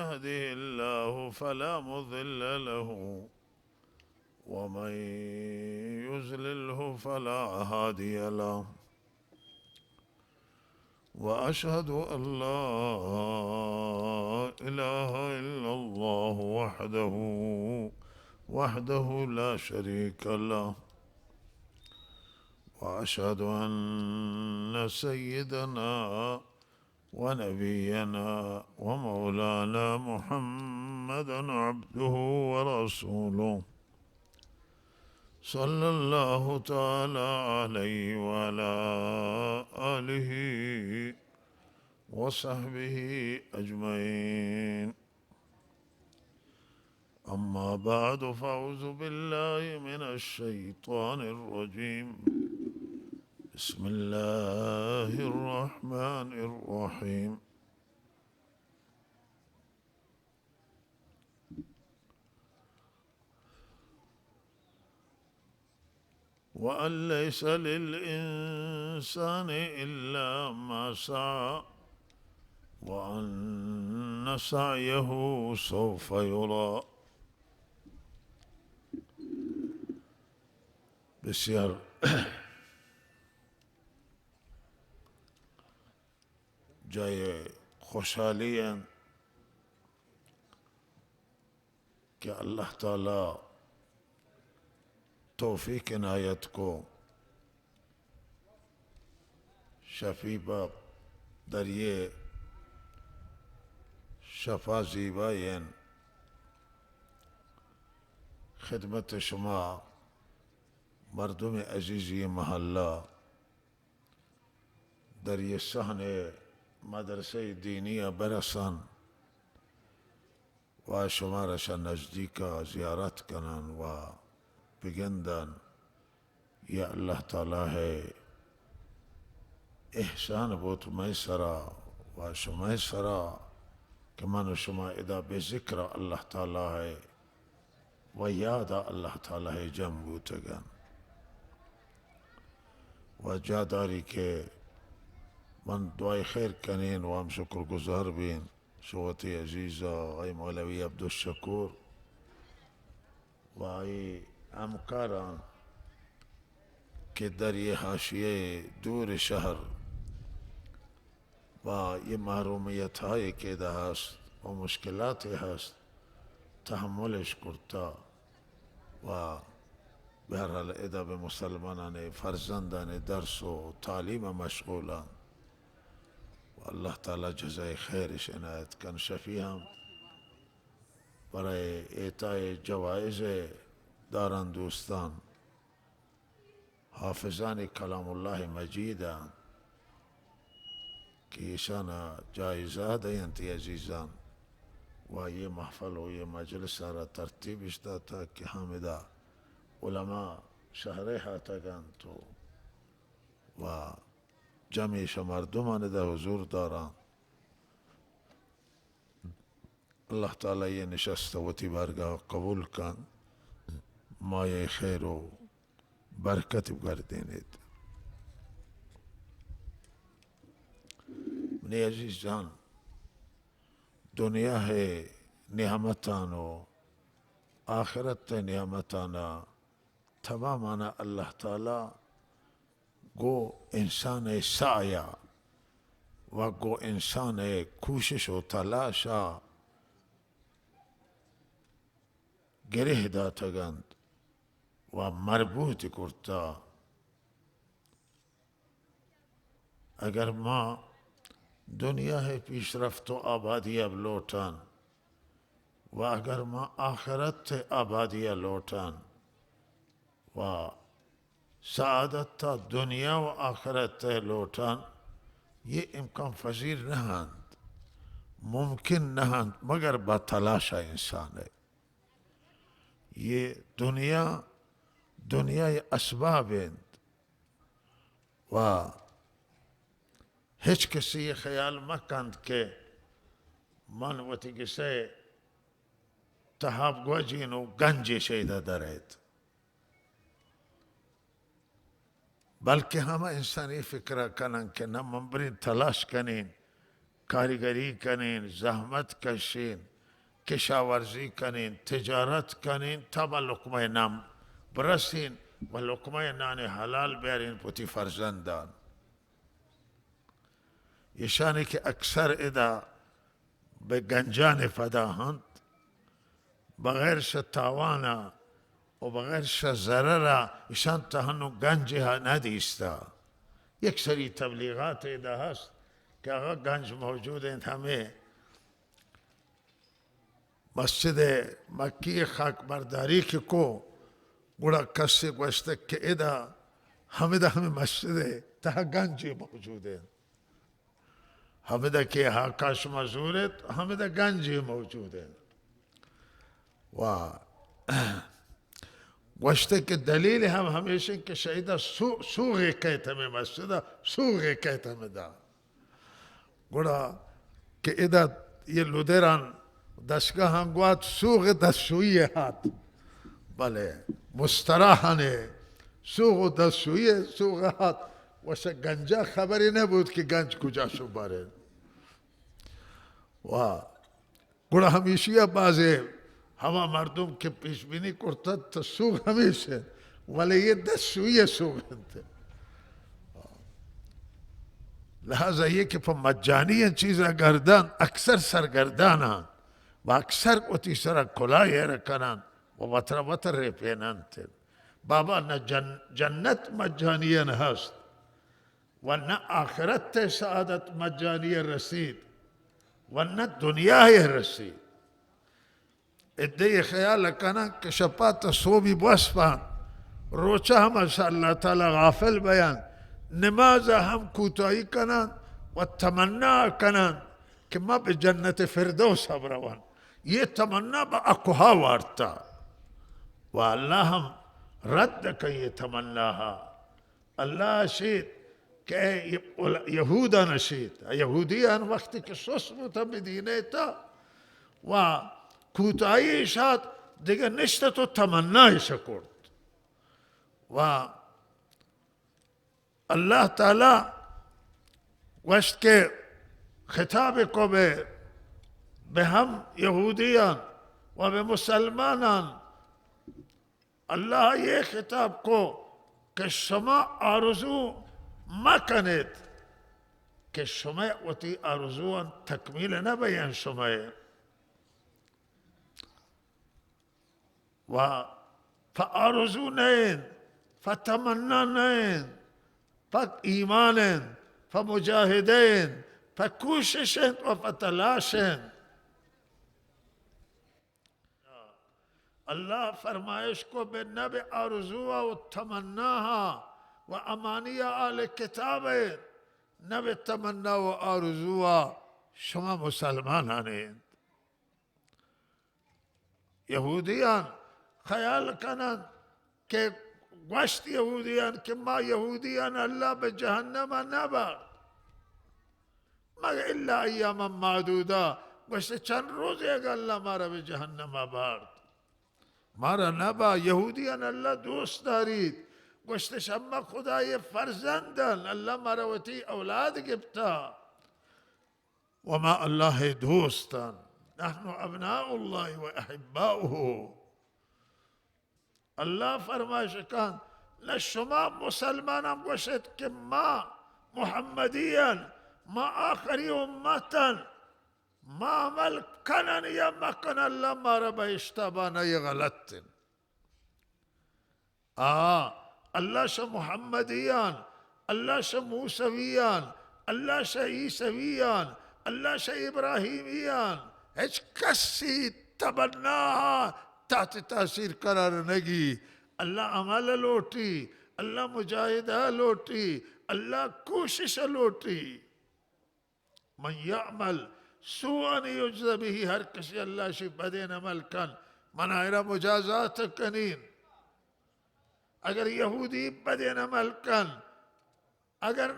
يهده الله فلا مضل له ومن يضلله فلا هادي له وأشهد أن لا إله إلا الله وحده لا شريك له وأشهد أن سيدنا ونبينا ومولانا محمدا عبده ورسوله صلى الله تعالى عليه وعلى آله وصحبه أجمعين. أما بعد فأعوذ بالله من الشيطان الرجيم. بسم الله الرحمن الرحيم. وأن ليس للإنسان إلا ما سعى وأن سعيه سوف يرى. بسیار جای خوشحالی است که الله تعالی توفیق عنایت کو شفیع باب در یہ شفا زیباین خدمت شما مردم عزیزی محله در یہ صحن مدرسه دینی برسن و شمارش نزدیک زیارت کنن و بگندن یا اللہ تعالی ہے احسان بود میں سرا و شما سرا کہ من شما ادا بے ذکر اللہ تعالی ہے و یاد اللہ تعالی ہے جم بوتگن و جاداری کے من دعای خیر کنین و ہم شکر گزار بین شوتی عزیزہ ای مولوی عبدالشکور و ای همکاران که در یه حاشیه دور شهر و یه محرومیت هایی که ده هست و مشکلاتی هست تحملش کرتا و به هر حال ادا به مسلمانان فرزندان درس و تعلیم مشغولان و الله تعالی جزای خیرش عنایت کن. شفیع هم برای اعطای جوائز دارن دوستان حافظان کلام الله مجید که ایشان جایزه دینتی عزیزان و یہ محفل و یہ مجلس را ترتیبش داتا که حامدہ علماء شهره هاتگان تو و جمعش مردمان ده حضور دارن. الله تعالی یہ نشست و تی بارگاہ قبول کن مایه خیر و برکت بگردینید. منی عزیز جان دنیا ہے نعمتان و آخرت نعمتانا تمامانا اللہ تعالی گو انسان سعیا و گو انسان کوشش و تلاشا گره داتگند و مربوط کرتا. اگر ما دنیا ہے پیشرفت و آبادی اب لوٹان و اگر ما آخرت آبادی لوٹان و سعادت تا دنیا و آخرت لوٹان یہ امکان پذیر نہند ممکن نہند مگر با تلاشا انسان ہے. یہ دنیا اسباب ہیں و ہچ کسی یہ خیال مکند کہ من وتی کسی تحاب گوجین و گنج شیدہ درید بلکہ ہم انسانی فکرہ کنن کہ نہ من برین تلاش کنین کارگری کنین، زحمت کشین، کشاورزی کنین، تجارت کنین تا به لقمه نان برسین و لقمه نان حلال بیارین پوتی فرزندان. یشانی که اکثر ادا به گنجان فداهند، بغیرش تاوانا و بغیرش ضرر ایشان تهنو گنج ها ندیستا. یک سری تبلیغات ادا هست که آقا گنج موجود ہیں ہمیں مسجد مکی خاک برداری کی کو گوڑا کسی گوشتے کہ ادا ہمیں مسجد تہا گنجی موجود ہیں، ہمیں کہ آکاش مزور ہے ہمیں گنجی موجود ہیں. گوشتے کہ دلیل ہم ہمیشہ کہ شہیدہ سوغی کہتا میں مسجدہ سوغی کہتا میں دا گوڑا کہ ادا یہ لودران دستگاه هنگوات سوق دستشویی هات بله مستراحانه سوق دستشویی سوق هات واسه گنجا خبری نبود که گنج کجاشو باره و گوڑا همیشه بعضی همه مردم که پیش بینی کرتد تا سوق همیشه ولی یه دستشویی سوق انته. لہذا یہ کہ پا مجانی ان چیزا گردان اکثر سرگردانان و اکثر اوتی سر کلائی رکنان و وطر ریپینان تین. بابا نا جنت مجانین هست و نا آخرت سعادت مجانی رسید و نا دنیای رسید. ادهی خیال کنن که شپات صوبی بوسپان روچه هم اللہ تعالی غافل بیان نماز هم کوتاهی کنن و تمنا کنن که ما به جنت فردوس بروان. یہ تمنا با اکوها وارتا و اللہ ہم رد کن یہ تمنا ها. اللہ شید کہ یهودا نشید یهودیان وقتی که سوس بوتا مدینه تا و کوتاهی شاد دیگه نشته تو تمنایش کرد و اللہ تعالی وشت کے خطاب کو به هم یهودیان و به مسلمانان اللہ یہ خطاب کو کہ شما آرزو مکنید کہ شما وتی آرزوان تکمیل نبین شما و فآرزو نین فتمنا نین فک ایمانن فمجاهدین فکوششن و فتلاشن. اللہ فرمائش کو بے نب آرزوہ و تمناہا و امانیہ آل کتاب نب تمنا و آرزوہ شما مسلمانانین. یہودیان خیال کنن کہ گوشت یہودیان کہ ما یہودیان اللہ به جہنم نبرد مگر الا ایاما معدودا گوشت چند روز اگر اللہ مارا به جہنم برد مارا نبا. یہودیان اللہ دوست دارید گوشت شما خدای فرزندن اللہ مارا وتی اولاد گبتا وما اللہ دوستن نحن ابناء اللہ و احباؤه. اللہ فرمائش کن لشما مسلمانم گوشت کہ ما محمدیان ما آخری امتن ما عمل کنن یا مکن اللہ مارا با اشتبانا یہ غلط اللہ شا محمدیان اللہ شا موسویان اللہ شا عیسویان اللہ شا ابراہیمیان ہیچ کسی تبناها تحت تاثیر قرار نگی. اللہ عمل لوٹی اللہ مجاہدہ لوٹی اللہ کوشش لوٹی. من یعمل سوءا یجز به ہر کسی اللہ شی بدین عمل کن منائرہ مجازات کنین. اگر یہودی بدین عمل کن اگر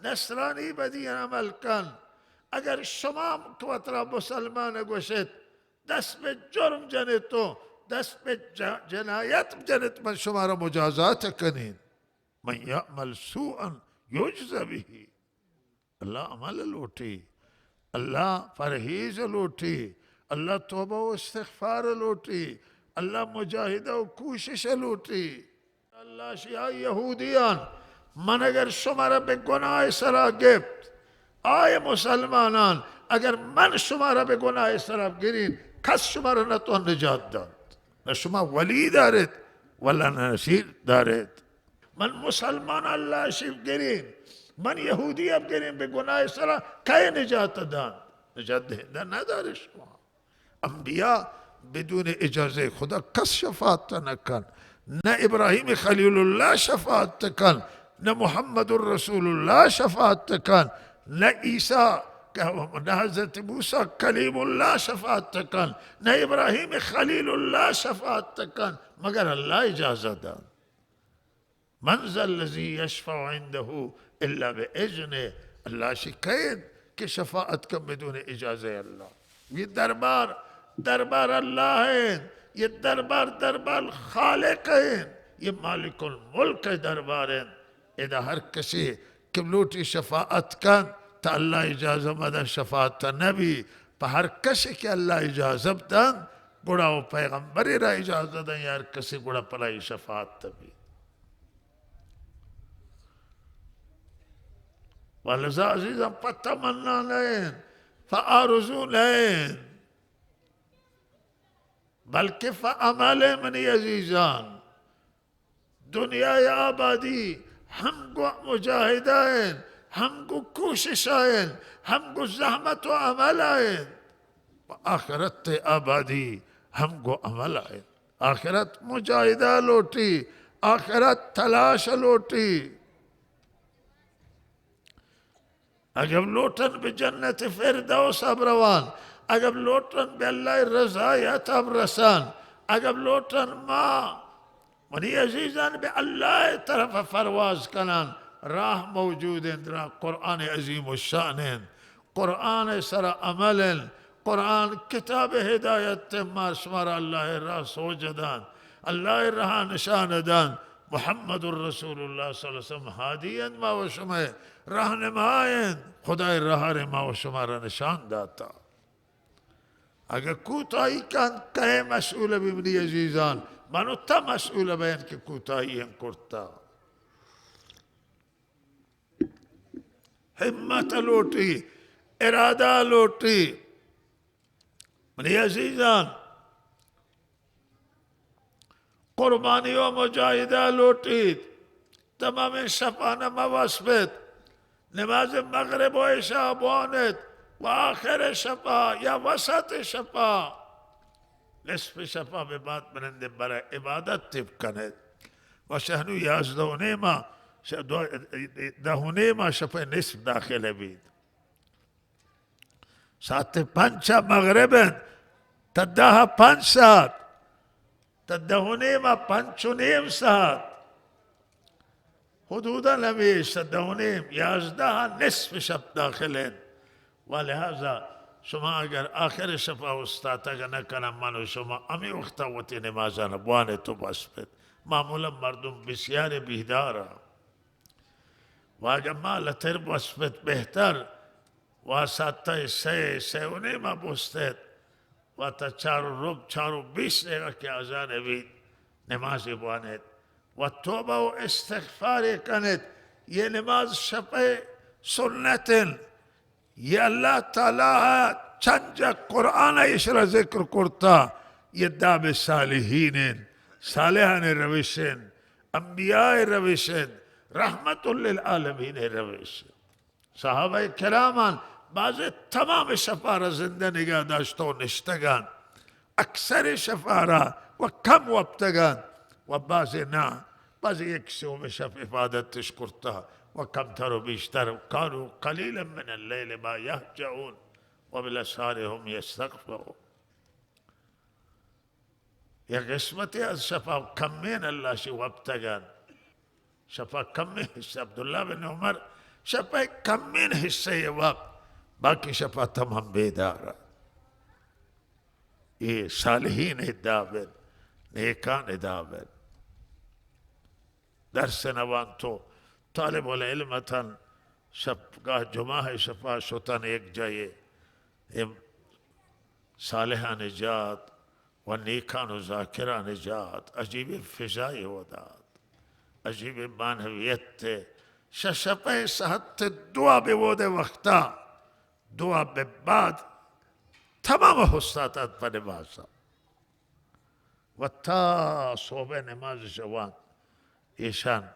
نصرانی بدین عمل کن اگر شما کوترا مسلمان گوشت دست به جرم جنتو دست به جنایت جنت من شما را مجازات کنین. من یعمل سوءا یجز به اللہ عمل لوٹی، اللہ پرہیز لوٹی، اللہ توبہ و استغفار لوٹی، اللہ مجاہدہ و کوشش لوٹی. اللہ شیعہ یہودیان من اگر شمارا به گناه سرا گفت آی مسلمانان اگر من شما را به گناه سراب گیرین کس شما را نتوان نجات داد. نه شما ولی دارید ولا نصیر دارید. من مسلمان الله شیف گیرین من یهودی اب گیرین به گناه سرا که نجات داد؟ نجات دهنده نداره شما. انبیاء بدون اجازه خدا کس شفاعت نکن. نه ابراهیم خلیل الله شفاعت کن، نه محمد رسول الله شفاعت کن، نه عیسی نه حضرت موسی کلیم الله شفاعت کن، نه ابراهیم خلیل الله شفاعت کن مگر الله اجازه داد. من ذا الذی یشفع عنده الا باذنه. اللہ شکایت کہ شفاعت کن بدون اجازه اللہ. یہ دربار اللہ ہے، یہ دربار خالق ہے، یہ مالک الملک دربار ہے. اذا ہر کسی کہ لوٹی شفاعت کن تا اللہ اجازه مدن شفاعت تا نبی پا ہر کسی کہ اللہ اجازه دن گوڑا و پیغمبری را اجازه دن یا ہر کسی گوڑا پلائی شفاعت تبی. ولذا عزیزاں فتمنا لین فآرزو لین بلکہ فعمل منی عزیزان دنیای آبادی ہم کو مجاہدائیں، ہم کو کوشش آئیں، ہم کو زحمت و عمل آئیں. آخرت آبادی ہم کو عمل آئیں. آخرت مجاہدہ لوٹی، آخرت تلاش لوٹی. اگر لوٹن بی جنت فردوس اب روان، اگر لوٹن بی اللہ رضایت اب رسان، اگر لوٹن ما منی عزیزان بی اللہ طرف فرواز کنان راہ موجود ہیں. راہ قرآن عظیم الشان ہیں، قرآن سر عمل ہیں، قرآن کتاب ہدایت ما شمار اللہ راہ سوجدان، اللہ راہ نشان دان. محمد الرسول اللہ صلی اللہ علیہ وسلم ہادیاً ما و شمع رہنمائیں، خدا راہ ما و شمار نشان داتا. اگر کوتاہی کن کہیں مسئول بھی منی عزیزان منو تا مسئول بین کہ کوتاہی ہیں کرتا. ہمت لوٹی، ارادہ لوٹی. منی عزیزان قربانی و مجاہدہ لوٹی. تمام شفانہ مواسبت نماز مغرب و عشاء بوانت و آخر شفا یا وسط شفا نصف شفا به بعد برنده برای عبادت تب کند و شهنو 11 ماه 10 ماه شفا نصف داخل بید. ساعت 5 مغرب تا 5 ساعت تا 10 ماه 5 ساعت حدودا نمیش تا 10 11 نصف شب داخلين. ولهذا شما اگر آخر شفا استاد اگر نکنم من و شما امی اختوتی نمازان بوانه تو بسپید. معمولا مردم بسیار بیداره و اگر ما لطر بسپید بهتر و ساعت 3 و نیم بستید و تا 4:20 دقیقه که اذان بید نماز بوانه و توبه و استغفار کنید. یہ نماز شفا سنت یہ اللہ تعالی چند جا قرآن اشرا ذکر کرتا. یہ داب صالحین صالحان روشن انبیاء روشن رحمت للعالمین روشن. صحابہ کرامان بعض تمام شفارہ زندہ نگاہ داشتا و نشتگان، اکثر شفارہ و کم وابتگان و بعض نا بعض یک سوم شف عبادت تشکرتا و کم تر و بیشتر. کانوا قلیلا من اللیل ما یهجعون و بالاسحار هم یستغفرون. یا قسمتی از شفا کمین اللہ شی وابتگان. شفا کمین حصہ عبداللہ بن عمر شفا کمین حصہ وقت باقی شفا تمام بیدارا. یہ صالحین دابن نیکان دابن. درس نوان تو طالب العلم تن شبگاه جمعه شفا شدن یک جای صالحان نجات و نیکان و ذاکران نجات. عجیب فضای وداد، عجیب معنویت. شفای صحت دعا به ود وقتا، دعا به بعد تمام حسناتت پر نمازا و تا صبح نماز جوان ایشان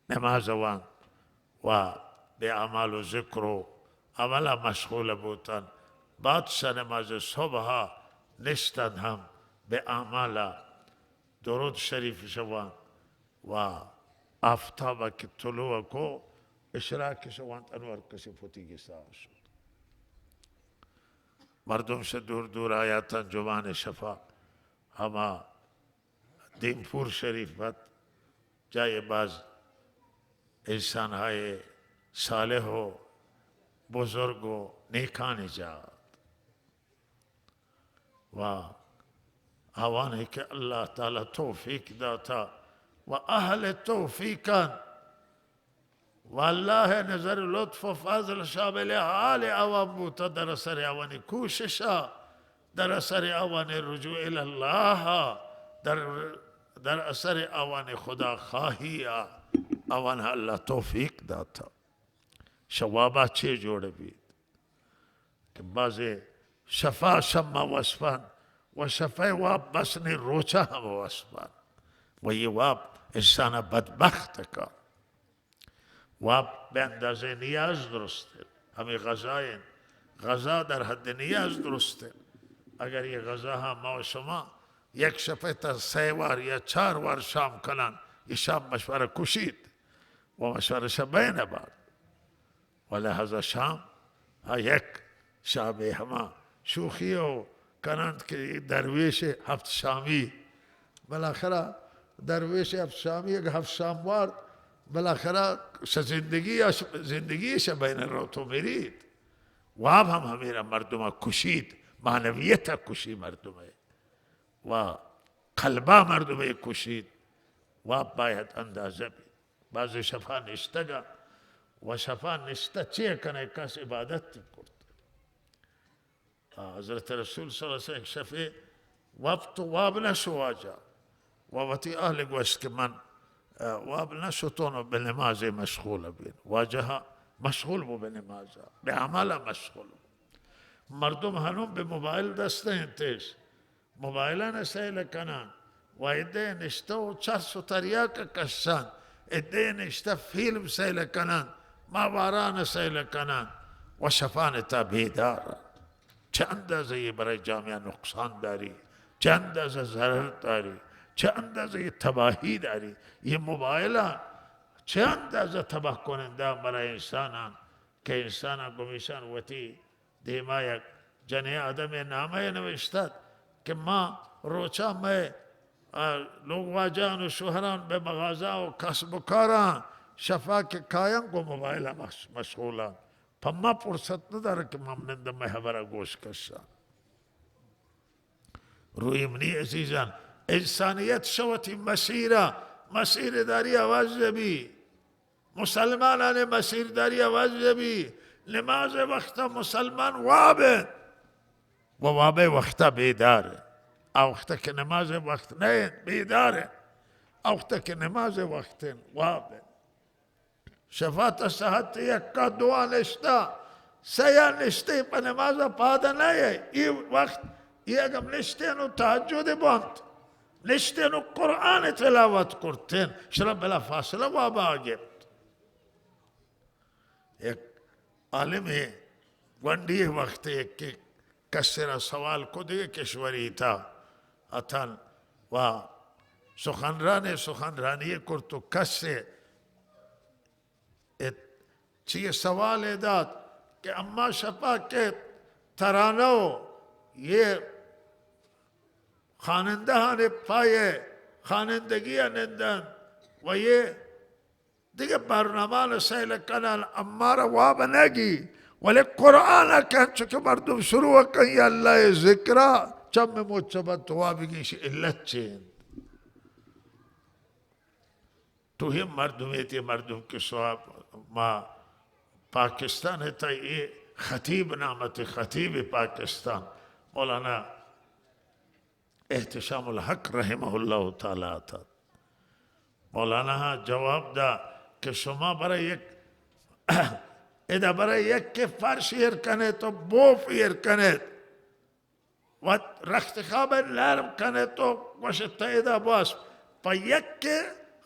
نماز وان و به اعمال و ذکر و عمل مشغول بودن. بعد نماز صبح نشتن هم به اعمال درود شریف شوان و آفتاب که طلوع کو اشراق شوان انور کسی فوتی گسا شد. مردم سے دور دور آیاتن جوان شفا ہما دیمپور شریف بات جائے باز انسان ہے صالح ہو بزرگ ہو نیکان نجات و آوان ہے کہ اللہ تعالی توفیق داتا و اہل توفیقان والله نظر لطف و فضل شامل حال عوام بوتا در اثر عوان کوششا، در اثر عوان رجوع الله، در اثر عوان خدا خواهی عوان اللہ توفیق داتا. شوابا چه جوڑ بید کہ بعض شفا شما وصفان و شفای واب بسن روچا ہم وصفان و یہ واب انسان بدبخت کا واب به اندازه نیاز درسته. همین غذاین غذا در حد نیاز درسته. اگر یہ غذا ها ما و شما یک شفه تا 3 بار یا 4 بار شام کنن، یہ شام مشوره کشید و مشوره شبه نباد و لحظه شام ها یک شابه همه شوخی و کنند که درویش 7 شامی بالاخره درویش 7 شامی یک 7 شام وارد بالاخره زندگیش بین روت و مرید. واب هم همیرا مردم کشید، معنویت کشی مردم و قلبا مردم کشید. واب باید اندازه بید. بعض شفا نشتگا و شفا نشته چیه کنه کس عبادت کرد. حضرت رسول صلی اللہ علیہ وسلم شفی واب تو واب نشو واجا وابتی اهل گوشت که من واب نشتون به نماز مشغول بین واجه مشغول بو به نماز به عمل مشغول. مردم هنوم به موبایل دسته انتش موبایلان سیل کنن و ایده نشته و چرس و تریاک کشن، ایده نشته فیلم سیل کنن، ماواران سیل کنن و شفان تا بیدارن. چه اندازه برای جامعه نقصان داری، چه اندازه ضرر داری، چه اندازه تباهی داری. یہ موبایل چه اندازه تباه کننده برای انسانان که انسان گمیشان وتی دیما یک جنه آدم نامه نوشتد که ما روچا میں لوگ واجان و شوہران به مغازه و کسب و کاران شفا که کاین کو موبایل مشغولان پما فرصت نداره که ممنند محبره گوش کشان. روی منی عزیزان انسانیت شوتی مسیر داری آواز بی مسلمانان مسیر داری آواز بی نماز وقت مسلمان وابن و واب وقت بیداره. وقت که نماز وقت نه بیداره، وقت که نماز وقت وابن. شفاعت صحت یکا دعا نشتا سیا نشته پا نماز پادا نه این وقت یہ اگم نشته نو تحجد بند نشته نو قرآن تلاوت کرتین شرب بلا فاصله وابا آگیت. ایک عالم گونڈی وقت ایک کہ کسی را سوال کو دیگه کشوری تا اتن و سخنرانی کرتو کسی چیه سوال داد کہ اما شفا کے ترانو یہ خانندگان پایه خانندگی نندن و یہ دیگه برنامه سیل کنن اما را واب نگی ولی قرآن کن چکه مردم شروع کن یا اللہ ذکرہ چم موچبت وابگیش علت چین تو ہی مردمیتی مردم کے سواب ما पाकिस्तान था ये खतीब नामत खतीब पाकिस्तान मौलाना एहतिशामुल हक रहमहुल्लाह ताला था मौलाना जवाब दा कि शुमा बरए एक इदा बरए एक के फारशीर कने तो बोफ यर कने वत रख्त खाबन लारम कने तो वशत इदा बास पयक के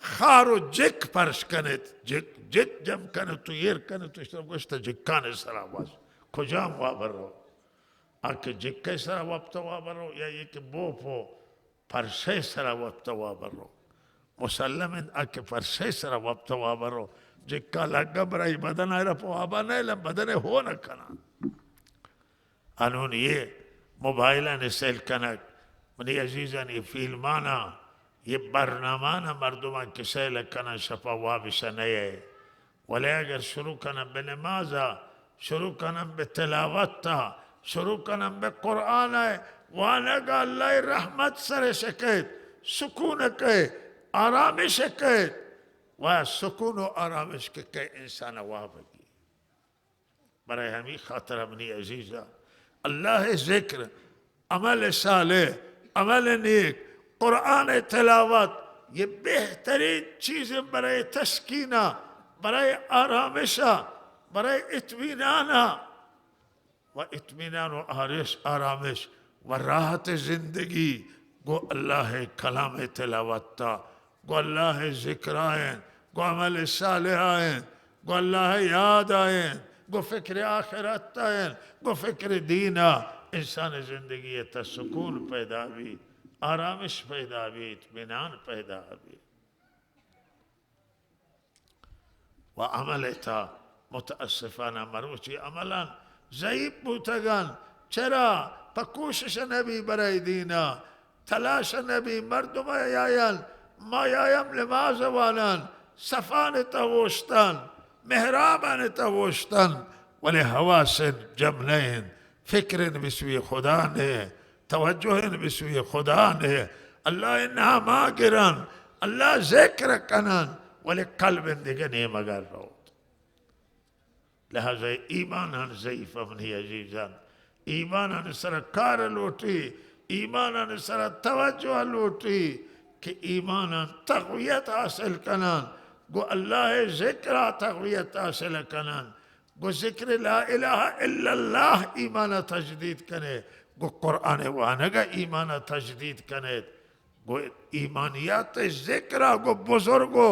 खारो जिक फर्श कने जिक जिक जम कने तो यर कने तो इस तरह गोश्त जिक्काने सरा बास खुजाम वाबरो आके जिक्के सरा वप्ता वाबरो या ये कि बोफो फर्शे सरा वप्ता वाबरो मुसल्लमिन आके फर्शे सरा वप्ता वाबरो जिक्का लगा बराई बदन आयरा पो आबा नहीं लम बदने हो न कना अनून ये मोबाइल ने सेल कनक मनी अजीज़ान ये फिल्माना ये बरनामाना मर्दुमा के सेल कना शफा वाबिशा नहीं है वले अगर शुरू कना बेनमाज़ा शुरू कना बेतिलावत्ता शुरू कना बेकुरान है वानगा अल्लाह रहमत सरे शकैत सुकून के आरामिश के वह सुकून और आरामिश के इंसान वाबगी बराए हमी खातर अपनी अजीज़ा अल्लाह ज़िक्र अमल साले अमल नेक कुरान तिलावत ये बेहतरीन चीज़ें बराए तस्कीना बराए आरामिशा बराए इत्मीनाना व इत्मीनान व आरामिश व राहत ज़िंदगी गो अल्लाह कलाम तिलावत गो अल्लाह ज़िक्र आयन गो अमल साले आयन गो अल्लाह याद आयन गो फ़िक्र आखिरत आयन गो फ़िक्र दीना इंसान ज़िंदगी सुकून पैदा भी आरामिश पैदा भी इत्मीनान पैदा भी व अमल था मुतअस्सिफाना मरूची अमलान ज़ईब बूतगन चरा पकोशिश नबी बराई दीना तलाश नबी मर्दुम यायन मायायम लिमाज़ वालन सफ़ान तवोश्तन मेहराबन तवोश्तन वले हवासन जमनैन फ़िक्रन बिस्वी खुदा ने तवज्जुहन बिस्वी खुदा ने अल्लाह इन्हा मागिरन अल्लाह ज़िक्र कनन वले कल्बन दिगने मगर रोत लिहाजा ईमान ज़ईफ़ अपनी अजीज़ान ईमान सरकार लूटी ईमान सर तवज्जो लूटी कि ईमान तक़वियत हासिल कनन गो अल्लाह ज़िक्र तक़वियत हासिल कनन गो ज़िक्र ला इलाहा इल्लल्लाह ईमान तजदीद कने गो कुरान वानगा ईमान तजदीद कने गो ईमानियात ज़िक्र गो बुजुर्गो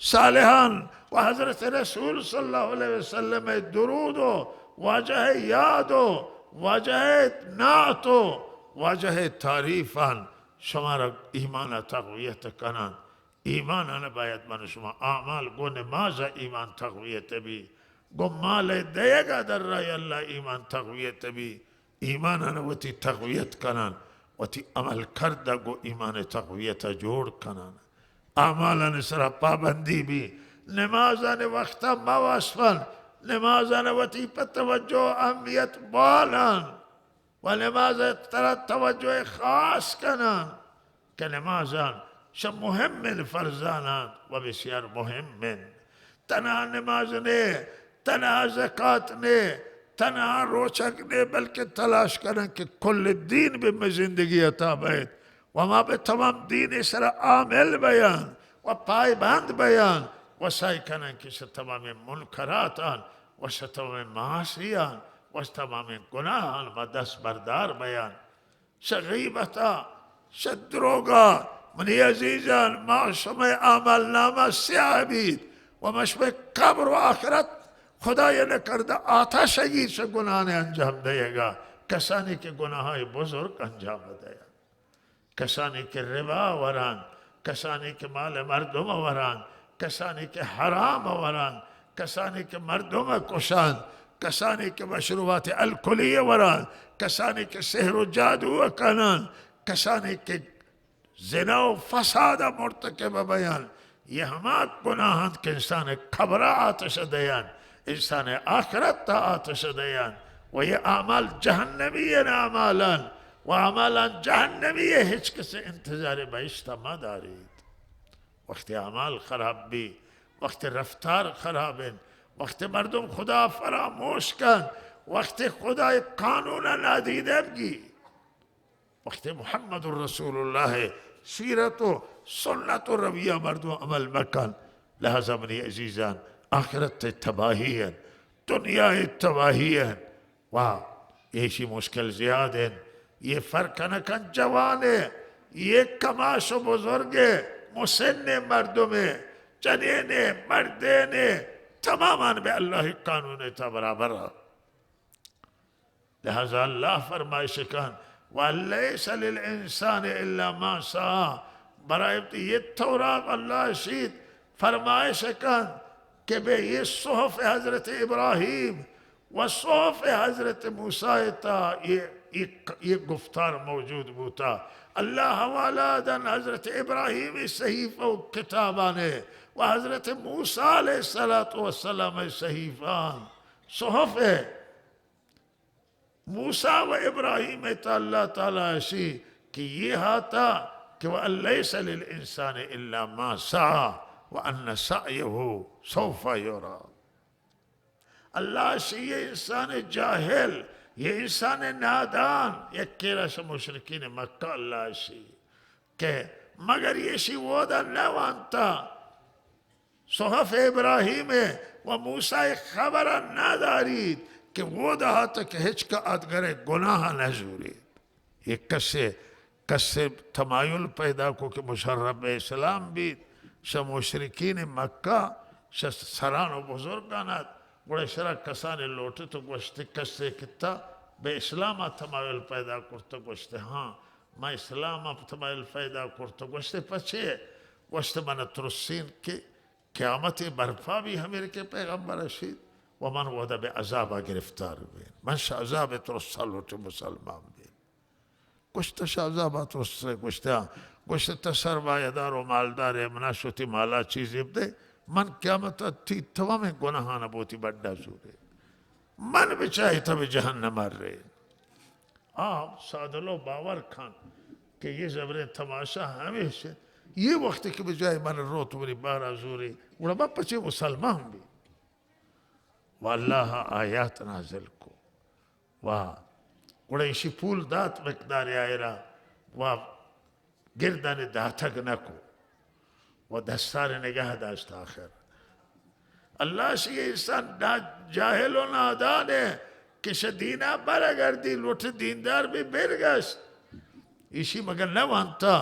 सालिहान व हज़रत रसूल सल्लल्लाहु अलैहि वसल्लम दुरूदो वजह यादो वजह नातो वजह तारीफ़ान शुमार ईमान तक़वियत कनन ईमान न बायत मन शुमा आमाल गो नमाज ईमान तक़वियत भी गो माल देगा दर अल्लाह ईमान तक़वियत भी ईमान न वती तक़वियत कनन वती अमल करदा गो ईमान तक़वियत जोड़ कनन आमाल न सरा पाबंदी भी नमाज न वक्त मवासफन नमाज न वती पतवज्जो अहमियत बालन व नमाज तरह तवज्जो खास कनन के नमाजान शब मुहिम फर्जाना व बसियार मुहिम तना नमाज ने तना ज़कात ने तना रोचक ने बल्कि तलाश करें कि कुल दीन भी में ज़िंदगी अता बैत वहाँ पे तमाम दीन सर आमिल बयान व पायबंद बयान व साई करें कि तमाम मुनकरातान व तमाम मासियान व तमाम गुनाहान व दस बरदार बयान शगीबता शद्रोगा मनी अजीज़ान माशुम आमल नामा स्याबीद व मशब कब्र व आखिरत खुदा ये न करदा आतशगी से गुनाह ने अंजाम देगा कसानी के गुनाह बुजुर्ग अंजाम देगा कसानी के रिबा वरान कसानी के माल मर्दुम वरान कसानी के हराम वरान कसानी के मर्दुम कुशान कसानी के मशरूबात अलकुली वरान कसानी के सहर जादू कनन कसानी के ज़िना व फसाद मुर्तकब बयान ये हमार गुनाहान के इंसान खबरा आतश दयान इंसान आखिरत आतश दयान व ये आमाल जहन्नमी आमालन व आमालन जहन्नमी हिचक से इंतजार बहिश्ता मदारीत वक्त आमाल खराब भी वक्त रफ्तार खराब وقت مردم خدا فراموش کن، وقت خدای قانون نادیده بگی، وقت محمد رسول الله سیرت و سنت و رویه مردم عمل مکن. لہذا منی عزیزان، آخرت تباہی ہے، دنیا تباہی ہے، واہ ایسی مشکل زیاد ہے. یہ فرق نکن جوانے، یہ کماش و بزرگے، مسن مردمے، جنینے مردینے، تماما بے اللہ قانون تا برابر. لہذا اللہ فرمائے شکان وَلَيْسَ لِلْإِنسَانِ إِلَّا مَا سَعَى. برائے یہ تورات اللہ شید فرمائے شکان کہ بے یہ صحف حضرت ابراہیم و صحف حضرت موسیٰ تا یہ گفتار موجود ہوتا. اللہ حوالہ دن حضرت ابراہیم صحیفہ و کتابانے و حضرت موسیٰ علیہ السلام صحیفان صحف ہے. موسیٰ و ابراہیم تا اللہ تعالیٰ ایسی کہ یہ ہاتا کہ وَأَلَّيْسَ لِلْإِنسَانِ إِلَّا مَا سَعَى وَأَنَّ سَعْيَهُ سَوْفَ يُرَى. اللہ سے یہ انسان جاہل، یہ انسان نادان، یہ کیرا سے مشرکین مکہ اللہ سے کہ مگر یہ سی وودا نوانتا صحف ابراہیم و موسیٰ خبر نادارید کہ وہ دہا تک ہچ کا ادگرے گناہ نزورید. یہ کسے تمایل پیدا کو کہ مشرب اسلام بھی شا مشرکین مکہ شا سران و بزرگانات گوڑے شرا کسانے لوٹے تو گوشتے کسے کتا بے اسلام تمایل پیدا کرتا گوشتے ہاں میں اسلام تمایل پیدا کرتا گوشتے پچھے گوشتے من ترسین کے قیامت برپا بھی ہمیں کے پیغمبر رشید ومن ودا بے عذابہ گرفتار بین من شا عذاب ترسل ہوتے مسلمان بین گوشتا شا عذابہ ترسل گوشتا تسرمایہ دار و مالدار مناشوتی مالا چیزی بدے من قیامت تھی تمام گناہانا بوتی بڑا زورے من بچاہی تب جہنم مر رہے. آپ سادلو باور کھان کہ یہ زبریں تماشا ہمیشہ یہ وقت کے بجائے من رو تو بری بارہ زورے وڑا با پچے مسلمان بھی واللہ آیات نازل کو وڑا اسی پول دات مقدار آئے رہا گردان داتک نکو و دستار نگاہ داشت آخر. اللہ سے یہ انسان جاہل و نادان ہے کہ شدینہ برگردی لوٹ دیندار بھی برگشت اسی مگر نوانتا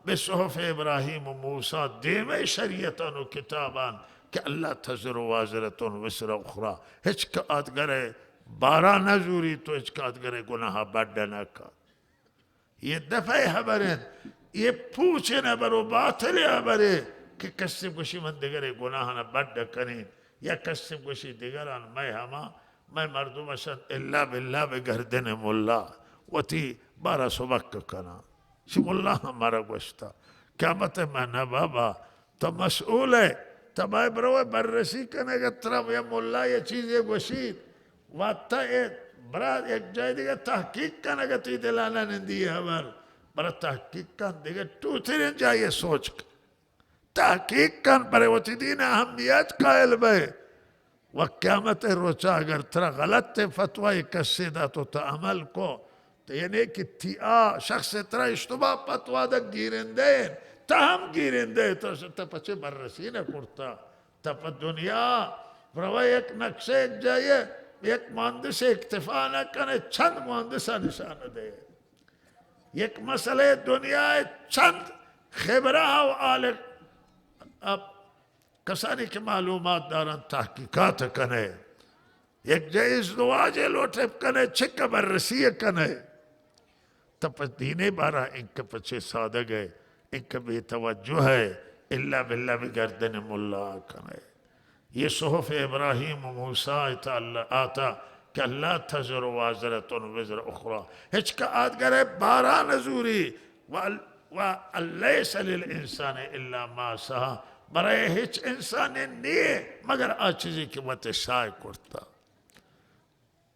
بے صحف ابراہیم و موسیٰ دیمے شریعتان و کتابان کہ اللہ تزر و وازرتون وسر اخرى ہچ کا آدگرے بارہ نزوری تو ہچ کا آدگرے گناہ بڑھنا کا. یہ دفعہ حبریں یہ پوچھے نہ برو باطل حبرے کہ کسیم گوشی من دیگرے گناہ نہ بڑھ کریں یا کسیم گوشی دیگران میں مردم اشد اللہ باللہ بگردن مولا وطی بارہ سبک کنا شی مولا ہمارا گوشتا قیامت میں نہ بابا تو مسئول ہے تمہیں بروے بررسی کنے گا طرف یا مولا یہ چیز یہ گوشید واتا براد ایک جائے دیگا تحقیق کنے گا تی دلانا نندی ہے برا تحقیق کن دیگا تو تیرین جائے سوچ کن تحقیق کن پر وہ دین اہمیت قائل بے و قیامت روچا اگر ترا غلط فتوی کسی دا تو تا عمل کو تو یعنی کہ شخص ترا اشتباہ فتوی دا گیرندین تا ہم گیرندے تو تا پچھے بررسی نہ کرتا تا پا دنیا پروی ایک نقشے ایک جائے ایک مہندس اکتفا نہ کنے چند مہندسہ نشان دے ایک مسئلہ دنیا چند خبرہ و آلک اب کسانی کے معلومات دارن تحقیقات کنے ایک جائز دواجے لوٹے کنے چھکا بررسی کنے تب دینے بارا ان کے پچھے سادہ گئے ان کے بے توجہ ہے اللہ باللہ بگردن مولا کنے. یہ صحف ابراہیم و موسیٰ آتا کہ اللہ تزر وازرتن وزر اخرى ہچ کا آدگر بارہ نزوری وَأَلَّيْسَ لِلْإِنسَانِ إِلَّا مَا سَعَى برای ہچ انسان نہیں مگر آ چیزی کی مت شائع کرتا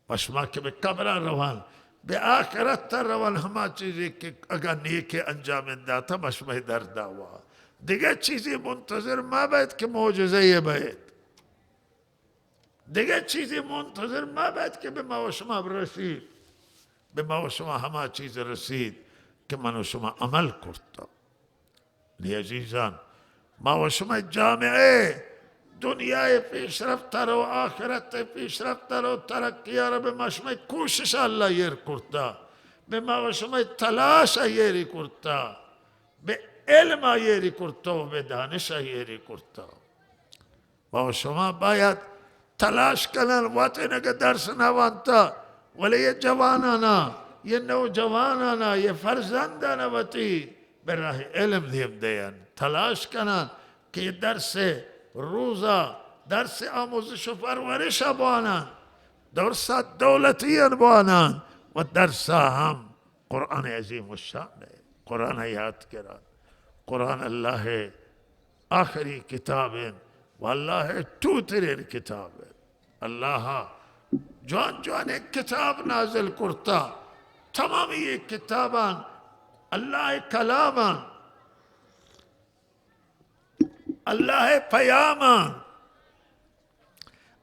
پشما کے بے قبرہ روان بے آخرت تا روان ہما چیزی کی اگر نیک انجام داتا بشما دردہ ہوا دیگر چیزی منتظر ما بیت کہ معجزہ یہ بیت دیگه چیزی منتظر مباد که به ما و شما برسید. به ما و شما همه چیز رسید که من و شما عمل کرد. لی عزیزان، ما و شما جامعه دنیای پیشرفته رو آخرت پیشرفته رو ترقی را به ما شما کوشش الله یر کرده، به ما و شما تلاش یری کرده، به علم یری کرده و به دانش یری کرده. ما و شما باید تلاش کنن وقتی نگه درس نوانتا، ولی یه جوانانا، یه نوجوانانا، یه فرزندانا وقتی به راه علم دیم دین تلاش کنن که یه درس روزا، درس آموزش و پرورش بانن، درس دولتی بانن و درس هم قرآن عظیم الشان، قرآن یاد کرد. قرآن الله آخری کتاب والله توترین کتاب. الله جان جان کتاب نازل کرتا، تمامی کتابان الله کلامان، الله پیامان،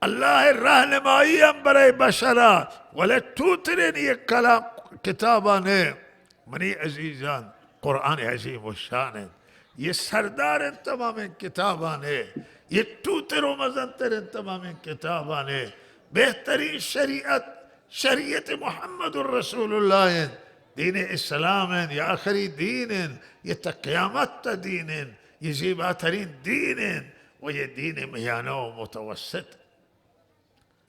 الله راهنمایی برای بشرا، ولی توترین یک کلام کتابان منی عزیزان قرآن عظیم الشان. یہ سردار تمام کتابان ہے، یہ توتر و مزنتر تمام کتابان ہے. بہترین شریعت محمد الرسول اللہ ہے، دین اسلام ہے، یہ آخری دین ہے، یہ تا قیامت تا دین ہے، یہ زیباترین دین ہے، و یہ دین میانہ و متوسط،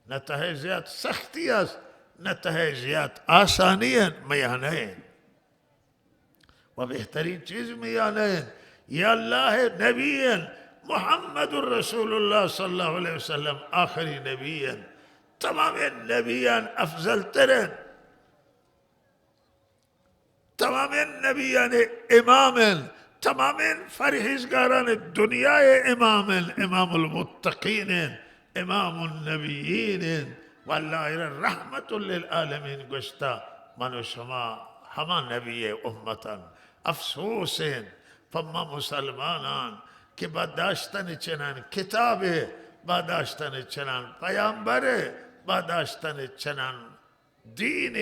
نہ تہے زیاد سختی ہے نہ تہے زیاد آسانی ہے، میانہ ہے. و بہترین چیز میانہ ہے. یا اللہ نبی محمد الرسول اللہ صلی اللہ علیہ وسلم آخری نبی، تمام نبیان افضل ترین، تمام نبیان امام، تمام فرہیزگاران دنیا امام، امام المتقین، امام النبیین، واللہ رحمت للعالمین گشتا. من و شما ہما نبی امتا افسوس ہیں فما مسلمانان کہ باداشتن چنان کتاب، باداشتن چنان پیامبر، باداشتن چنان دین،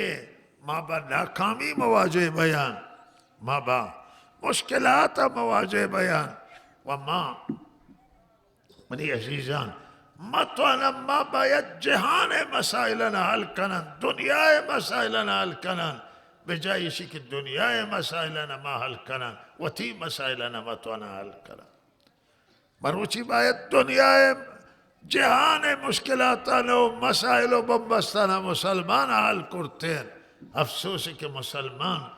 ما با ناکامی مواجه بیان، ما با مشکلات مواجه بیان. و ما منی عزیزان ما باید جهان مسائلنا حل کنن، دنیای مسائلنا حل کنن، بجایشی که دنیای مسائلنا ما حل کنن و تی مسائلنا ما توانا حل کنن. مروچی باید دنیای جهان مشکلاتنا و مسائل و بمبستانا مسلمان حل کرتین. افسوسی که مسلمان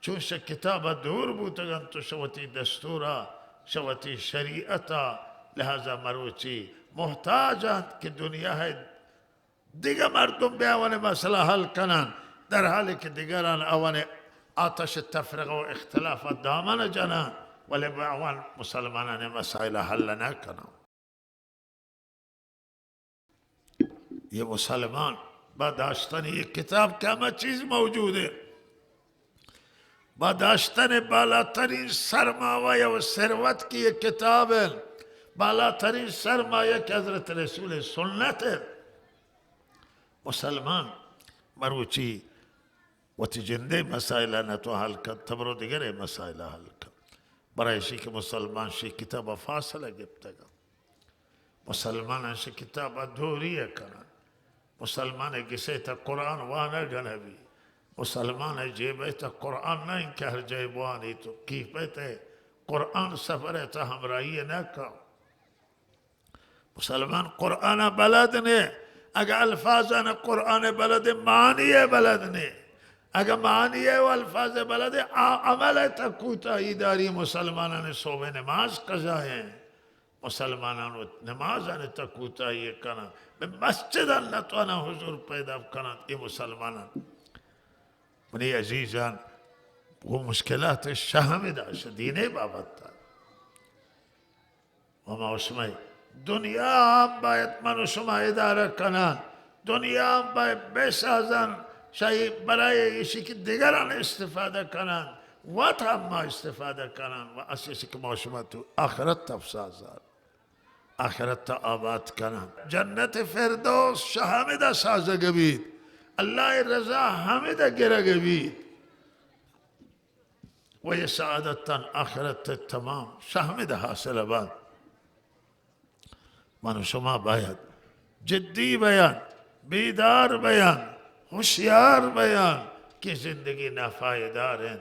چونش کتاب دور بودگن تو شوتی دستورا، شوتی شریعتا، لہذا مروچی محتاجند که دنیا ہے دیگر مردم بیاوان مسئلہ حل کنن، در حالی که دیگران اوان آتش تفرقه و اختلاف دامن جنن، ولی بیاوان مسلمانان مسائل حل نکنن. یہ مسلمان با داشتن یہ کتاب که همه چیز موجود ہے، با داشتن بالاترین سرمایه و ثروت کی یہ کتاب ہے، بالاترین سرمایه که حضرت رسول سنت ہے. مسلمان مروچی و تجنده مسائل نتو حل کن، تبرو دیگر مسائل حل کن. برای شی که مسلمان شی کتاب فاصله گبتگا، مسلمان شی کتاب دوریه کنن، مسلمان کسی تا قرآن وانا گنبی، مسلمان جیبه تا قرآن نه این که هر جیبوانی تو کیفه تا قرآن سفره تا همراهی نکن. مسلمان قرآن بلد نه، اگر الفاظان قرآن بلد معنی بلد نه، اگر معنی و الفاظ بلد عمل تا کوتاهی داری. مسلمانان صبح نماز قضا ہے، مسلمانان نمازان تا کوتاهی کنن، به مسجد نتوانا حضور پیدا کنن. یہ مسلمانان منی عزیزان وہ مشکلات شہم داشت دینی بابت تا وما اسمائی دنیا هم باید من و شما اداره کنن، دنیا هم باید بسازن شاید برای ایشی که دیگران استفاده کنن، وقت هم ما استفاده کنن و اساسی که ما شما تو آخرت تفسازن. آخرت آباد کنن. جنت فردوس شهامده سازگه بید، الله رضا همده گرگه بید و یه سعادتن آخرت تمام شهامده حاصل باد. من و شما باید جدی بیان، بیدار بیان، ہوشیار بیان که زندگی نفایدارن،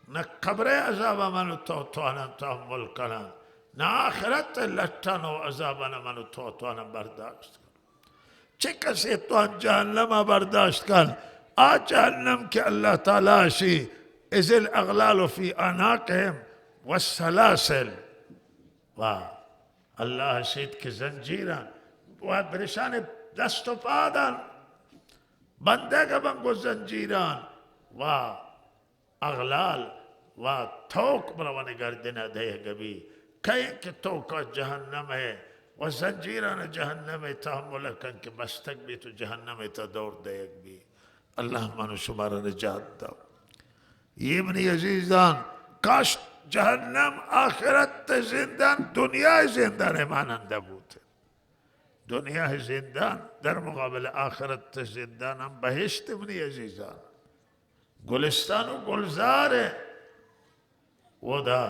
نه قبر عذاب منو توانن تحمل کنن، نه آخرت لطن و عذاب منو توانن برداشت کنن. چه کسی تو جهنم برداشت کن؟ جهنم که اللہ تعالی شی اذ الاغلال فی اعناقهم والسلاسل، و الله شید که زنجیرن و برشان دست و پادن بندگه بنگو زنجیران و اغلال و توک بروان گردن ده گبی کہیں کہ توکا جہنم ہے و زنجیران جہنم تحمل کن کہ بستک بھی تو جہنم تا دور دیگ بھی. اللہ منو شمارا نجات دو. یہ ابن عزیزان کاش جہنم آخرت زندان دنیا زندان ماننده بود. دنیا زندان در مقابل آخرت زندان هم بهشت ابن عزیزان، گلستان و گلزار ہے، وہ دا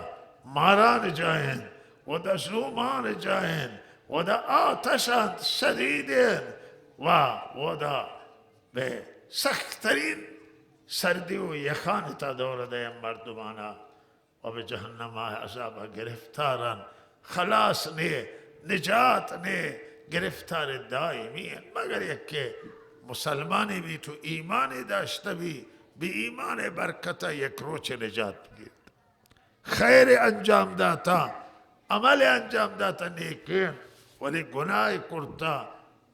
ماران جائیں، وہ دا زومان جائیں، وہ دا آتشان شدیدین و وہ دا بے سخترین سردی و یخان تا دور دے مردمانا و به جهنم عذاب گرفتارن، خلاص نے نجات نے گرفتار دائمی ہیں. مگر یک کہ مسلمانی بھی تو ایمانی داشته بھی بی ایمان برکتا یک روچ نجات گیر، خیر انجام داتا، عمل انجام داتا نیکین ولی گناہ کرتا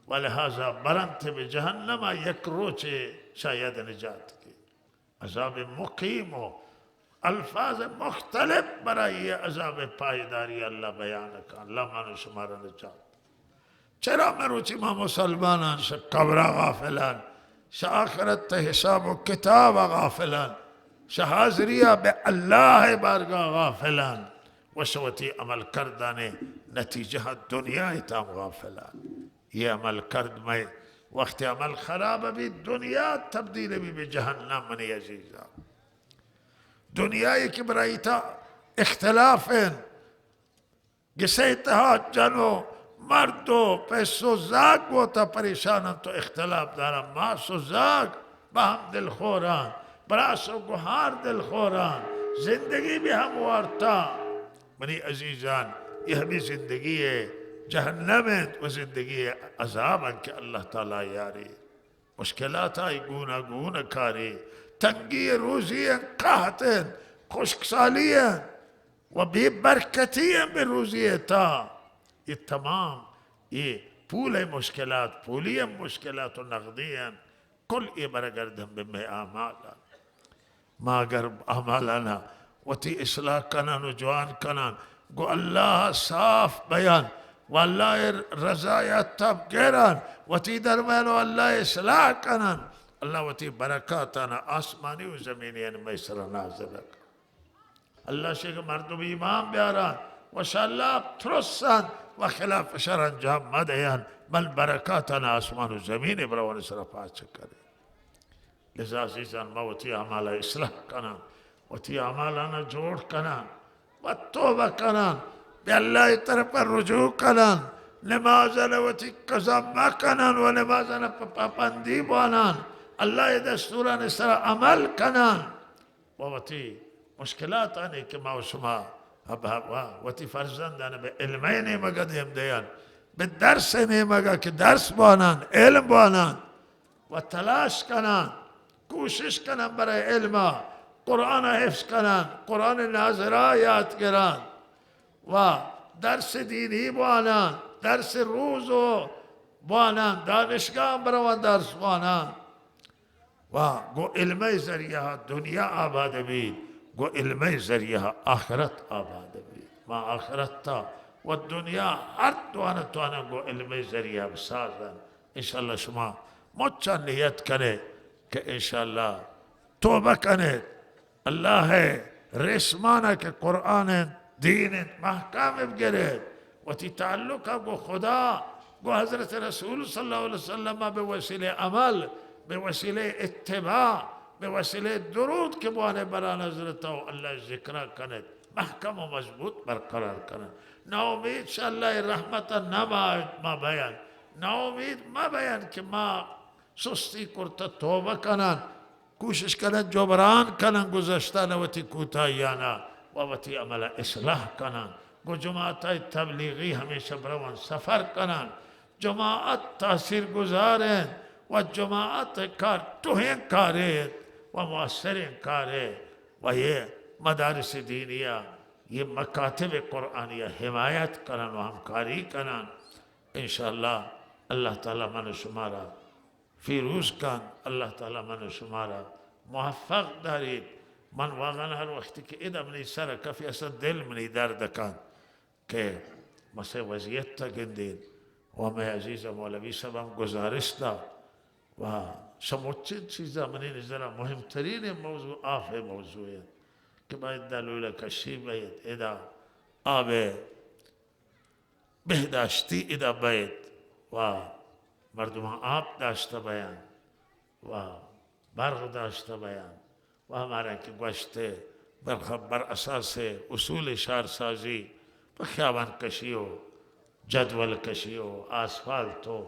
ولہذا برنت به جهنم یک روچ شاید نجات گیر. عذاب مقیم و الفاظ مختلف برای عذاب پایداری اللہ بیان کا. اللہ منو شمارا نجات. چرا مروچی ما مسلمانان شا قبر غافلان، شا آخرت حساب و کتاب غافلان، شا حاضریہ بے اللہ بارگاہ غافلان، و شوتی عمل کردانے نتیجہ دنیا تام غافلان. یہ عمل کرد میں وقت عمل خراب بھی دنیا تبدیل بھی بجہنم منی عزیزہ. دنیای که برای تا اختلافن گسه اتحاد جنو مرد و پس و زاگ و تا پریشانن تو اختلاف دارن، ماس و زاگ با هم دل خوران، براس و گوهار دل خوران، زندگی بھی هموارتا. منی عزیزان یہ بھی زندگی جہنم و زندگی عذاب کہ اللہ تعالی یاری. مشکلات آئی گونا گونا کاری، تنگی روزی قحط خشکسالی و بے برکتی بے روزی تا. یہ تمام یہ پول مشکلات، پولی مشکلات و نقدی کل یہ برگردن بے اعمالا. ما اگر اعمالنا و تی اصلاح کنن و جوان کنن گو اللہ صاف بیان و اللہ رضایت تب گرن و تی درمیان و اللہ اصلاح کنن، اللہ و تی برکاتانا آسمانی و زمینی میسر نازل کن. اللہ شیخ مردم ایمان بیاران و شاءاللہ ترسن و خلاف شر انجام مدین بل برکاتانا آسمان و زمین بروان سرپاچ کرے. لذا عزیزان ما و تی اعمال اصلاح کنن و تی اعمالنا جوڑ کنن و توبہ کنن، بے اللہ طرف رجوع کنن، نمازنا و تی قضا مکنن و نمازنا پاپندی بانن، اللہ دستوران سر عمل کنن و تی مشکلات آنے کہ ما و شما و تی فرزندان بے علمین مگا دیم دیان، بے درس نیمگا کہ درس بانن، علم بانن و تلاش کنن، کوشش کنن برای علم، قرآن حفظ کنن، قرآن ناظرہ یاد کرن و درس دینی بانن، درس روزو بانن، دانشگاه بروان درس بانن و گو علم ذریعہ دنیا آباد بید، گو علم ذریعہ آخرت آباد بید. ما آخرت تا و دنیا ہر توانا گو علم ذریعہ بسازن. انشاءاللہ شما مچا نیت کرے کہ انشاءاللہ توبہ کنے. اللہ ہے رسمانہ کہ قرآن دین محکام بگرے वती ताल्लुक गो खुदा गो हज़रत रसूल सल्लल्लाहु अलैहि वसल्लम बेवसीले अमल बेवसीले इत्तिबा बेवसीले दुरूद के बुआने बरा नजरत अल्लाह जिक्र कने महकम व मजबूत बरकरार कने ना उम्मीद अल्लाह रहमत ना मा बयान ना उम्मीद मा बयान कि माँ सुस्ती करता तौबा कनान कोशिश करें जबरान कनान गुज़श्ता नवती कोताहियाना ववती अमल इस्लाह कनान गो जमात तबलीगी हमेशा ब्रवन सफ़र कनान जमात तासीर गुजारें व जमात कार तुहें कारे व मुअस्सरें कारे व ये मदारिस दीनिया ये मकातिब कुरानिया हिमायत कनान व हमकारी कनान इंशाअल्लाह अल्लाह ताला मन शुमारा फिरूज कान अल्लाह ताला मन शुमारा मुवफ़्फ़क़ दारीद मन वागन हर वक्त के इधर मनी सर कफ़ी असद दिल मनी दर्द कान के मसे वज़ियत तगिंदीन व मैं अजीज़ मौलवी सब हम गुजारिश दा व समुच्चित चीज़ा मनी नज़रा मुहिम तरीन मौजू आफ़ मौजू है कि बाइद दालूल कशीब इदा आबे बेहदाश्ती इदा बैत व मर्दमा आप दाश्ता बयान व बर्ग दाश्ता बयान व हमारे की गश्ते बर असास उसूल शार साजी ख्याबान कशी हो जदवल कशी हो आसफाल्ट हो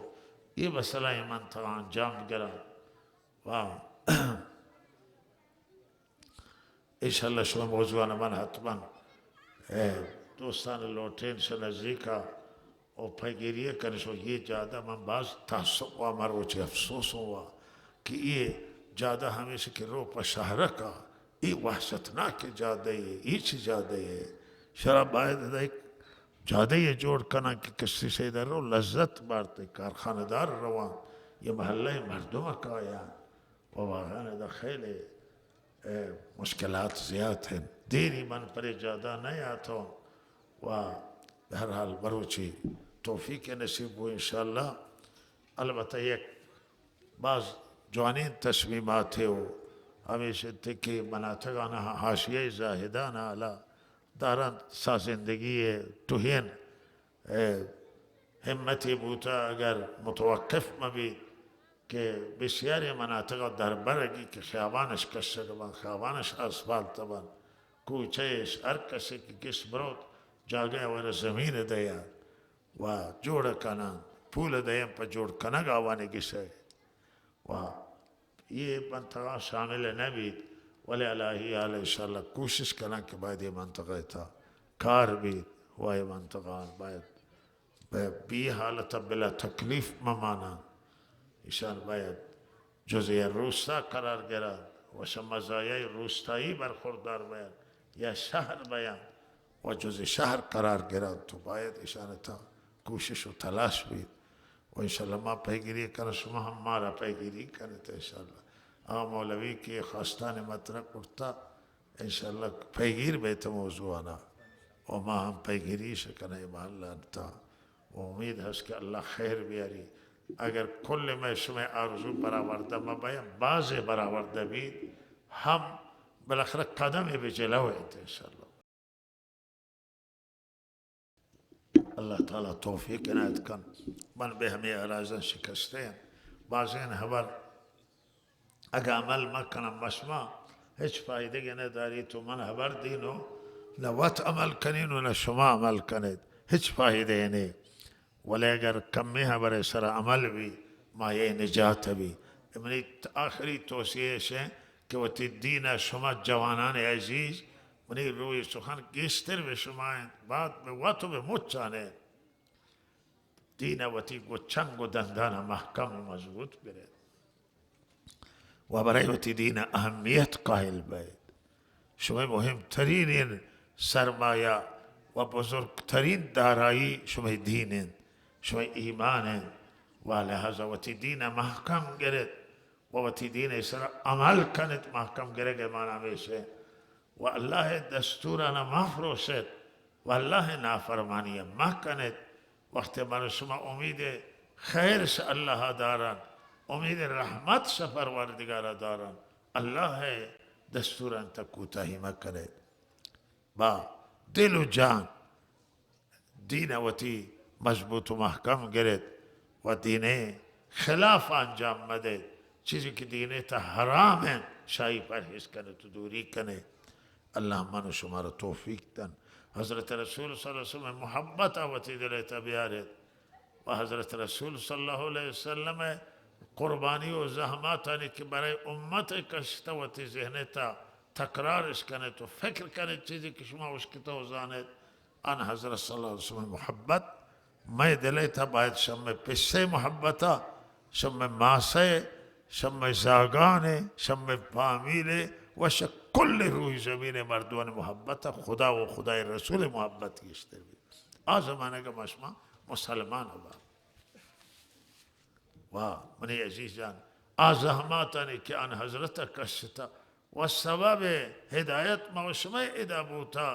ये मसला मंतगान जाम गिरा वाह इंशाअल्लाह शुभ मौजूद मन हतमन दोस्तान लोटेन से नज़दीका और फैगिरिया कर सो ये ज़्यादा मन बाज तासुब हुआ मरो चे अफसोस हुआ कि ये ज़्यादा हमेशा के रो पशहरा का ये वहशतनाक के ज़्यादा ये चीज़ ज़्यादा है शराब बायद एक ज़्यादा ये जोड़ करना कि किसी से इधर रो लज्जत बारते कारखानेदार रवान ये महल्ला मर्दों का या वो वाहन दखेले मुश्किलात ज़्यादा हैं देरी मन पर ज़्यादा नहीं आता वाह बहरहाल बरूची तौफीक नसीब हो इंशाअल्लाह अलबत्ता एक बाज़ जवानीन तस्मीमात है वो हमेशा तक मनातगाना हाशिया जाहिदाना अला दारान सा जिंदगी है तुहिन हिम्मती बूता अगर मुतवक्किफ मबी के बसियारी मनातगा दरबरगी के ख्याबानश कशर बन ख्याबानश असफाल तबन कूचेश अरकसे की किस ब्रोत जागे वर ज़मीन दया व जोड़ कना फूल दयम पर जोड़ कना गावाने किसे वाह ये मंतगा शामिल नबी वले अलाही आले इंशाअल्लाह कोशिश करना के बाद ये मंतगा था कार भी हुआ ये मंतगा बाद बी हालत बिला तकलीफ ममाना ईशान बाद जुज़े रूस्ता करार गिरा व शमज़ाया रूस्ताई बरखुरदार बयान या शहर बयान व जुज़े शहर करार गिरा तो बाद ईशान था कोशिश व तलाश भी व इंशाअल्लाह माँ पैगिरी कर शुमा हमारा पैगिरी करे तो इंशाअल्लाह आ मौलवी की खास्तान मतरक उठता इंशाअल्लाह पैगिर बेत मौजूआना और माँ हम पैगिरी से कने महल्ला था उम्मीद है कि अल्लाह खैर बियारी अगर कुल में शुमे आरज़ू बराबर दम बया बाज़ बराबर दबी हम बलखर कदम भी चला हुए थे इंशाअल्लाह अल्लाह ताला तौफीक इनायत कन मन बे हमें अराज़न शिकस्ते हैं बाज़ेन हबर अगर अमल मकना मशमा हिच फ़ायदे के न दारी तो मन हबर दीनो न वत अमल कनीनो न शुमा अमल कने हिच फ़ायदे नहीं वले अगर कम में हबर सर अमल भी माये निजात भी इमनी आखिरी तोसिए से कि वो तीदीना शुमा जवानान अजीज़ मनी रोई सुखान गिस्तर व शुमाएं बाद में वातु में मुच्चाने दीना वती गुच्छंग दंदाना महकम मजबूत बिरे वबरयती दीन अहमियत कायल बैद शुमे मुहिम तरीन सरमाया व बुजुर्ग तरीन दाराई शुमे दीन शुमे ईमान व लिहाजा वती दीन महकम गिरत वती दीन सर अमल कनत महकम गिरे के माना में से व अल्लाह दस्तूराना महफरोशत व अल्लाह नाफरमानिया मह कनत वक्त मनसुमा उम्मीद खैर से अल्लाह दारान उम्मीद रहमत से परवरदिगार दारान अल्लाह है दस्तूरन तक कोताही मत करे बा दिल व जान دین وتی مضبوط و محکم گرد و دین خلاف انجام مده چیزی که دینه تا حرام شایی پرهیز کنه تو دوری کنه. اللہ من شما را توفیق دن. حضرت رسول صلی اللہ علیہ وسلم محبت آوتی دلیتا بیارد و حضرت رسول صلی اللہ علیہ وسلم قربانی و زحماتانی که برای امت کشته وتی ذهنتا تکرارش کنه تو فکر کنه چیزی که شما اشکتا و زاند آن حضرت صلی اللہ علیہ وسلم محبت میں دلیتا باید شم پسے محبتا شم ماسے شم زاگان شم فامیل و کل روی زمین مردوان محبت خدا و خدای رسول محبت کیشتے بھی آزمانے کا مشما مسلمان ہوا و منی عزیزان آزہماتانی کہ ان حضرت کشتا و سبب ہدایت موسمہ ادا بوتا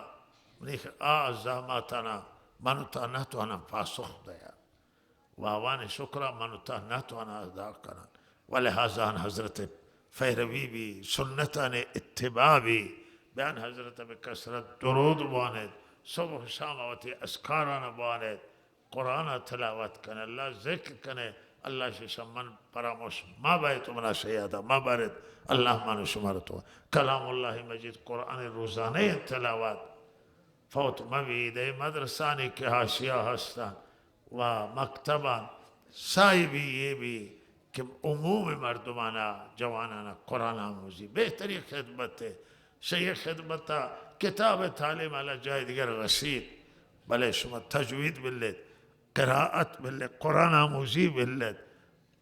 منی آزہماتانا منتا نتوانا پاسخ دیا و آوان شکرہ منتا نتوانا ادا کرن ولہذا حضرت فیروی بھی سنتان اتباع بھی بیان حضرت بکثرت درود بواند صبح شام وتی اذکاران بواند قرآن تلاوت کنے اللہ ذکر کنے اللہ شمن پراموش ما باید منا شیادہ ما بارد اللہ مانو شمارتو کلام اللہ مجید قرآن روزانے تلاوت فوت موید مدرسانی کے حاشیہ ہستان و مکتبان صاحبی یہ بھی کہ عموم مردمانا جوانانا قرآن آموزی بہتری خدمت ہے شیخ خدمتا کتاب تعلیم علی جائے دیگر رسید بلے شما تجوید بلد قراءت بلد قرآن آموزی بلد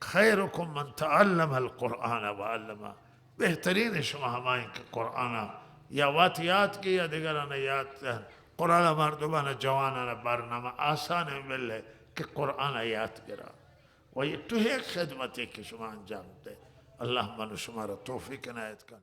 خیرکم من تعلم القرآن وعلمہ بہترین شما ہمائیں کہ قرآن یا واتیات کی یا دیگرانا یاد قرآن مردمانا جوانانا برنامہ آسان بلد کہ قرآن یاد کرا و یہ تو ایک خدمت ہے کہ شما انجام دے اللہ من شما را توفیق عنایت کن